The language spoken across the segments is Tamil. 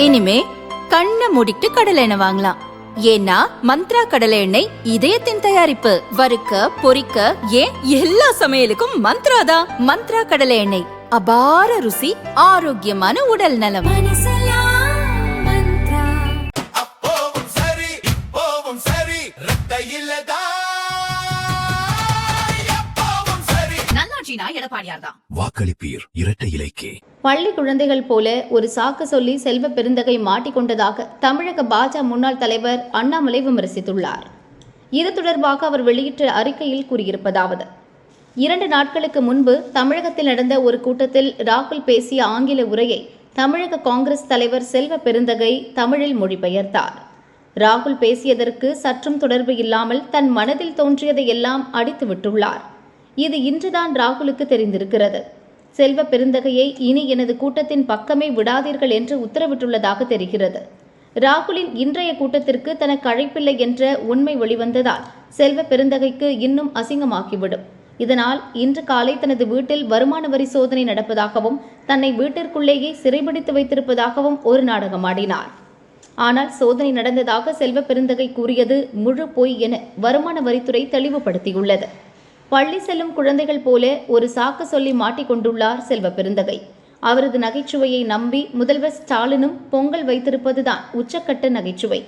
இனிமே கண்ணை மூடிட்டு கடலை எண்ணெய் வாங்கலாம். ஏன்னா மந்த்ரா கடலை எண்ணெய் இதயத்தின் தயாரிப்பு. வறுக்க பொரிக்க ஏன் எல்லா சமையலுக்கும் மந்த்ரா தான். மந்த்ரா கடலை எண்ணெய், அபார ருசி, ஆரோக்கியமான உடல் நலம். வாக்களிப்பீர் இரட்டை இலைக்கே. பள்ளி குழந்தைகள் போல ஒரு சாக்கு சொல்லி செல்வ பெருந்தகை மாட்டிக்கொண்டதாக தமிழக பாஜக முன்னாள் தலைவர் அண்ணாமலை விமர்சித்துள்ளார். இது தொடர்பாக அவர் வெளியிட்ட அறிக்கையில் கூறியிருப்பதாவது: 2 நாட்களுக்கு முன்பு தமிழகத்தில் நடந்த ஒரு கூட்டத்தில் ராகுல் பேசிய ஆங்கில உரையை தமிழக காங்கிரஸ் தலைவர் செல்வ பெருந்தகை தமிழில் மொழிபெயர்த்தார். ராகுல் பேசியதற்கு சற்றும் தொடர்பு இல்லாமல் தன் மனதில் தோன்றியதை எல்லாம் அடித்து விட்டுள்ளார். இது இன்றுதான் ராகுலுக்கு தெரிந்திருக்கிறது. செல்வ பெருந்தகையை இனி எனது கூட்டத்தின் பக்கமே விடாதீர்கள் என்று உத்தரவிட்டுள்ளதாக தெரிகிறது. ராகுலின் இன்றைய கூட்டத்திற்கு தனக்கு அழைப்பில்லை என்ற உண்மை வெளிவந்ததால் செல்வ பெருந்தகைக்கு இன்னும் அசிங்கமாகிவிடும். இதனால் இன்று காலை தனது வீட்டில் வருமான வரி சோதனை நடப்பதாகவும் தன்னை வீட்டிற்குள்ளேயே சிறைபிடித்து வைத்திருப்பதாகவும் ஒரு நாடகமாடினார். ஆனால் சோதனை நடந்ததாக செல்வ பெருந்தகை கூறியது முழு பொய் என வருமான வரித்துறை தெளிவுபடுத்தியுள்ளது. பள்ளி செல்லும் குழந்தைகள் போல ஒரு சாக்கு சொல்லி மாட்டிக்கொண்டுள்ளார் செல்வ பெருந்தகை. அவரது நகைச்சுவையை நம்பி முதல்வர் ஸ்டாலினும் பொங்கல் வைத்திருப்பதுதான் உச்சக்கட்ட நகைச்சுவை.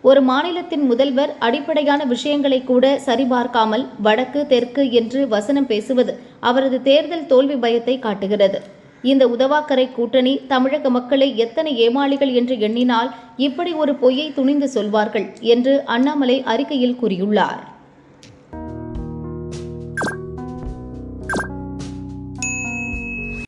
ஒரு மாநிலத்தின் முதல்வர் அடிப்படையான விஷயங்களை கூட சரிபார்க்காமல் வடக்கு தெற்கு என்று வசனம் பேசுவது அவரது தேர்தல் தோல்வி பயத்தை காட்டுகிறது. இந்த உதவாக்கரை கூட்டணி தமிழக மக்களை எத்தனை ஏமாளிகள் என்று எண்ணினால் இப்படி ஒரு பொய்யை துணிந்து சொல்வார்கள் என்று அண்ணாமலை அறிக்கையில் கூறியுள்ளார்.